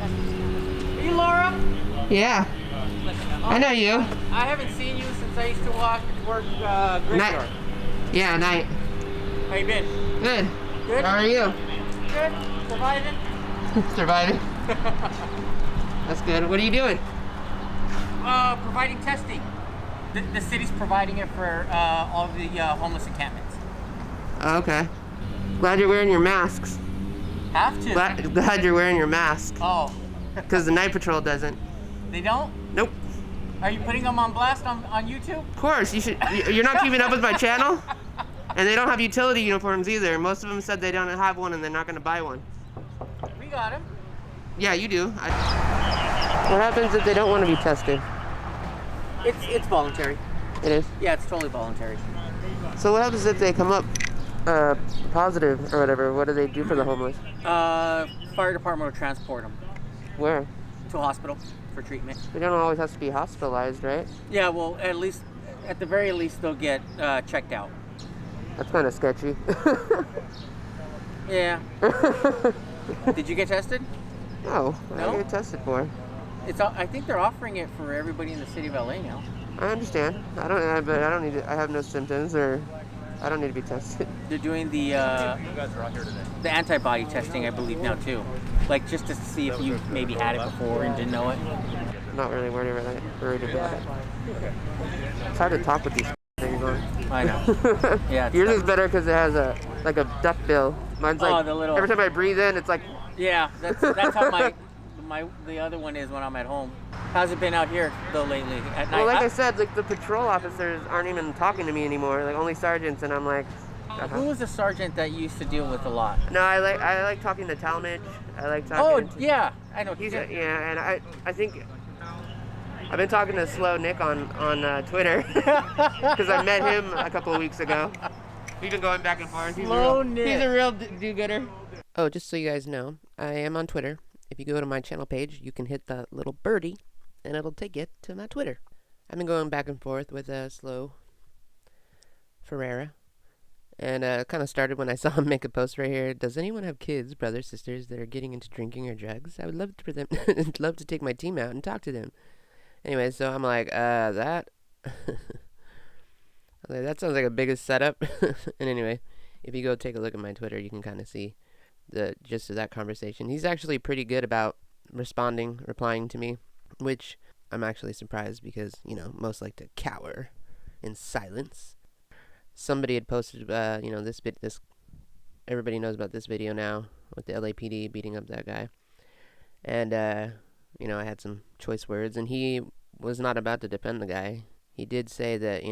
Are you Laura? Yeah. I know you. I haven't seen you since I used to work graveyard. Yeah, night. How you been? Good. Good? How are you? Good. Surviving? Surviving. That's good. What are you doing? Providing testing. The city's providing it for all of the homeless encampments. Oh, okay. Glad you're wearing your masks. Have to. Glad you're wearing your mask. Oh. Because the night patrol doesn't. They don't? Nope. Are you putting them on blast on YouTube? Of course. You should. You're not keeping up with my channel? And they don't have utility uniforms either. Most of them said they don't have one and they're not going to buy one. We got him. Yeah, you do. What happens if they don't want to be tested? It's voluntary. It is? Yeah, it's totally voluntary. So what happens if they come up positive or whatever? What do they do for the homeless? Fire department will transport them. Where? To a hospital for treatment. They don't always have to be hospitalized, right? Yeah, well, at the very least, they'll get checked out. That's kind of sketchy. Yeah. Did you get tested? No, No? I get tested for. I think they're offering it for everybody in the city of LA now. I understand. But I don't need to. I have no symptoms, or I don't need to be tested. They're doing the the antibody testing, I believe, now too. Like just to see if you maybe had it before and didn't know it. I'm not really worried about it. It's hard to talk with these things on. I know. Yeah. Yours is better because it has a duck bill. Mine's like the little. every time I breathe in, it's like. Yeah, that's how the other one is when I'm at home. How's it been out here though lately at night? Well, like I said, like the patrol officers aren't even talking to me anymore. Like only sergeants, and I'm like. Who was the sergeant that you used to deal with a lot? No, I like talking to Talmadge. I like talking. Oh yeah, I know. Yeah, and I think I've been talking to Slow Nick on Twitter because I met him a couple of weeks ago. We've been going back and forth. He's a real do-gooder. Oh, just so you guys know, I am on Twitter. If you go to my channel page, you can hit that little birdie, and it'll take you to my Twitter. I've been going back and forth with Slow Ferreira. And kind of started when I saw him make a post right here. Does anyone have kids, brothers, sisters that are getting into drinking or drugs? I would love for them, love to take my team out and talk to them. Anyway, so I'm like, that sounds like a biggest setup. And anyway, if you go take a look at my Twitter, you can kind of see the gist of that conversation. He's actually pretty good about replying to me, which I'm actually surprised because, most like to cower in silence. Somebody had posted, this. Everybody knows about this video now with the LAPD beating up that guy, and I had some choice words, and he was not about to defend the guy. He did say that,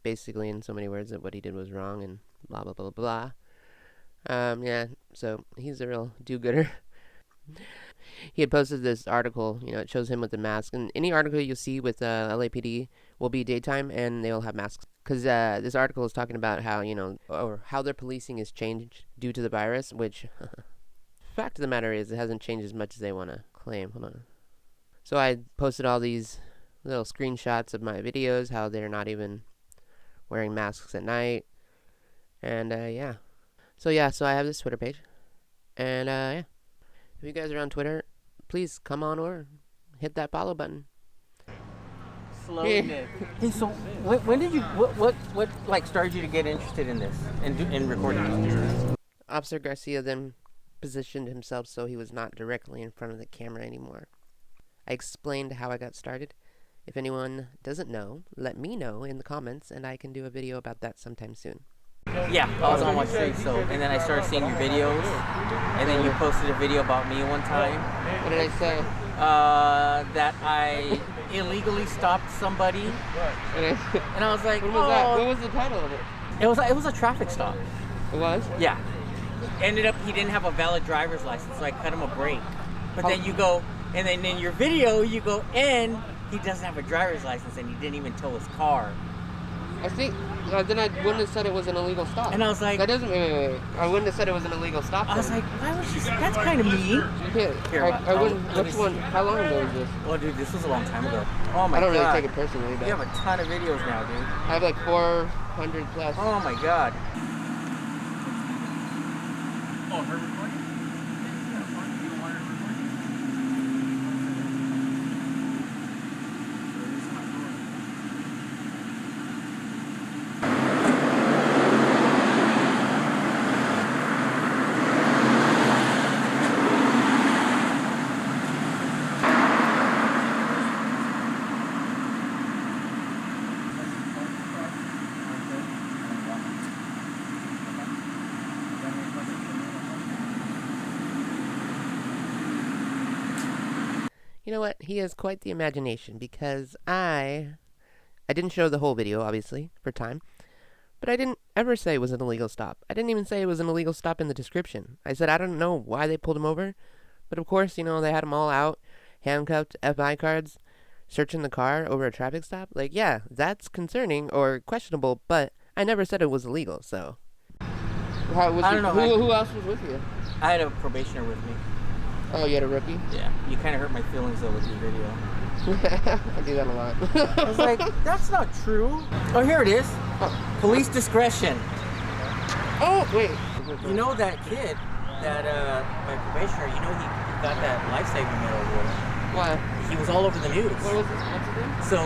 basically in so many words that what he did was wrong and blah blah blah blah. Yeah, so he's a real do-gooder. He had posted this article, it shows him with the mask, and any article you'll see with LAPD will be daytime, and they'll have masks. Because this article is talking about how, or how their policing is changed due to the virus, which, fact of the matter is, it hasn't changed as much as they want to claim. Hold on. So I posted all these little screenshots of my videos, how they're not even wearing masks at night, and, yeah. So I have this Twitter page, and, yeah. If you guys are on Twitter, please come on over, hit that follow button. Slow Nick. Hey, so when did you what started you to get interested in this and in recording? Officer Garcia then positioned himself so he was not directly in front of the camera anymore. I explained how I got started. If anyone doesn't know, let me know in the comments, and I can do a video about that sometime soon. Yeah, I was on my street, and then I started seeing your videos, and then you posted a video about me one time. What did I say? That I illegally stopped somebody, and I was like, what was that? What was the title of it? It was a traffic stop. It was? Yeah. Ended up he didn't have a valid driver's license, so I cut him a break. But then you go, and then in your video you go, and he doesn't have a driver's license, and he didn't even tow his car. I think, then I wouldn't have said it was an illegal stop. And I was like... That doesn't... Wait. I wouldn't have said it was an illegal stop. I was like, why would you... That's kind of mean. Yeah, I wouldn't... Which one... How long ago was this? Oh, dude, this was a long time ago. Oh, my God. I don't really take it personally, but... You have a ton of videos now, dude. I have like 400 plus. Oh, my God. Oh, her recording? You know what? He has quite the imagination, because I didn't show the whole video, obviously, for time. But I didn't ever say it was an illegal stop. I didn't even say it was an illegal stop in the description. I said I don't know why they pulled him over. But of course, you know, they had him all out, handcuffed, FI cards, searching the car over a traffic stop. Like, yeah, that's concerning or questionable, but I never said it was illegal, so. I don't know. Who else was with you? I had a probationer with me. Oh, you had a rookie? Yeah. You kind of hurt my feelings, though, with your video. I do that a lot. I was like, that's not true. Oh, here it is. Police discretion. Oh, wait. You know that kid, that my probationer, you know he got that life-saving medal award. Why? He was all over the news. What was this? What's his name? So,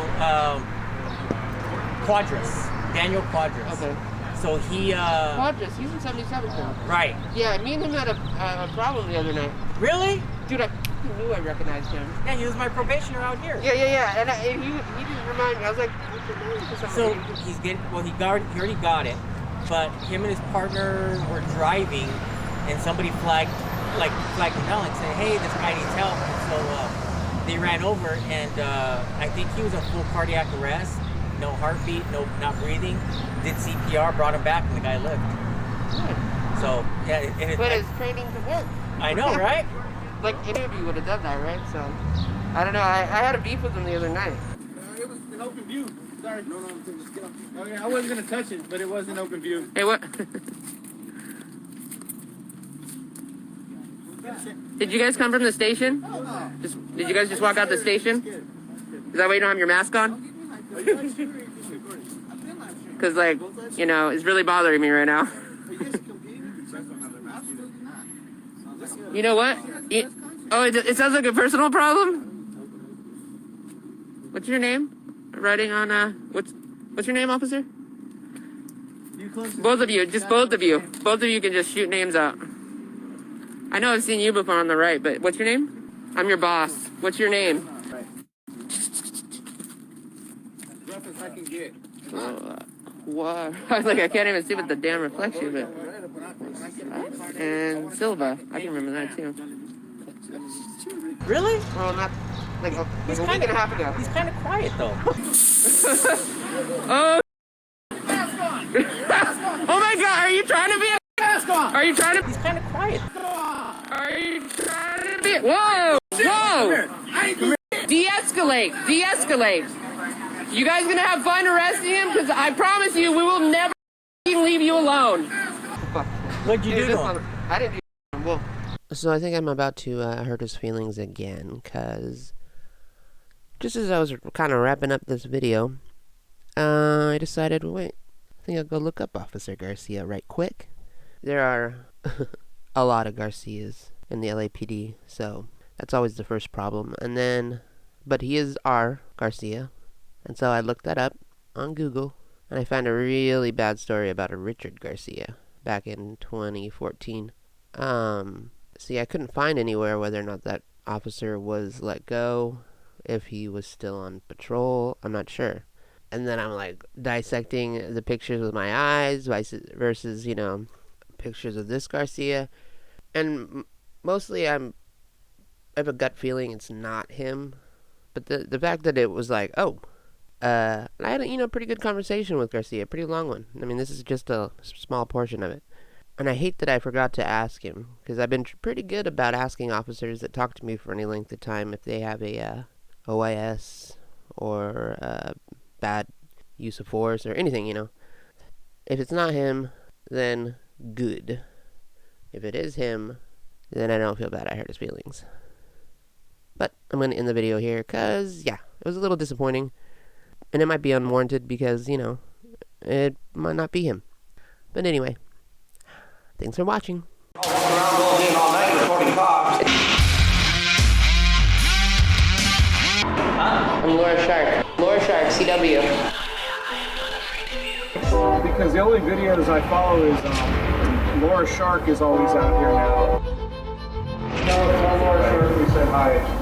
Cuardas. Daniel Cuardas. Okay. So he, Cuardas, he's in 77 now. Right. Yeah, me and him had a problem the other night. Really? Dude, I knew I recognized him. Yeah, he was my probationer out here. Yeah. And he didn't remind me. I was like, what's your name? So he's getting, well, he already got it, but him and his partner were driving, and somebody flagged him down and said, hey, this guy needs help. And so they ran over, and I think he was in full cardiac arrest, no heartbeat, not breathing. Did CPR, brought him back, and the guy lived. Good. So yeah, but his training to work. I know, right? Like any of you would have done that, right? So I don't know. I had a beef with him the other night. It was an open view. Sorry. No, just get off. Okay, I wasn't gonna touch it, but it was an open view. Hey, what? Did you guys come from the station? Did you guys just walk out the station? Is that why you don't have your mask on? Because, like, you know, it's really bothering me right now. You know what? It sounds like a personal problem? What's your name? Writing on, what's your name, officer? Both of you, just both of you. Both of you can just shoot names out. I know I've seen you before on the right, but what's your name? I'm your boss. What's your name? Roughest I can get. What? I was like, I can't even see with the damn reflection, but. And Silva. I can remember that too. Really? Well, not like a week and a half ago. He's kind of quiet though. Oh. Oh my God! Are you trying to be a? Are you trying to? He's kind of quiet. Are you trying to be? Whoa! Whoa! De-escalate! De-escalate! You guys gonna have fun arresting him? Because I promise you, we will never leave you alone. What'd you do to him? I didn't do him. Well. So I think I'm about to hurt his feelings again, because just as I was kind of wrapping up this video, I decided, wait, I think I'll go look up Officer Garcia right quick. There are a lot of Garcias in the LAPD, so that's always the first problem. And then, but he is our Garcia, and so I looked that up on Google, and I found a really bad story about a Richard Garcia back in 2014. See, I couldn't find anywhere whether or not that officer was let go, if he was still on patrol. I'm not sure. And then I'm like dissecting the pictures with my eyes versus, you know, pictures of this Garcia. And mostly I have a gut feeling it's not him. But the fact that it was like, I had a, you know, pretty good conversation with Garcia, pretty long one. I mean, this is just a small portion of it. And I hate that I forgot to ask him, because I've been pretty good about asking officers that talk to me for any length of time if they have a OIS or bad use of force or anything, you know. If it's not him, then good. If it is him, then I don't feel bad I hurt his feelings. But I'm going to end the video here, because, yeah, it was a little disappointing. And it might be unwarranted because, you know, it might not be him. But anyway. Thanks for watching. I'm LaurasharkCW. Because the only videos I follow is Laura Shark is always out here now. Tell Laura Shark we said hi.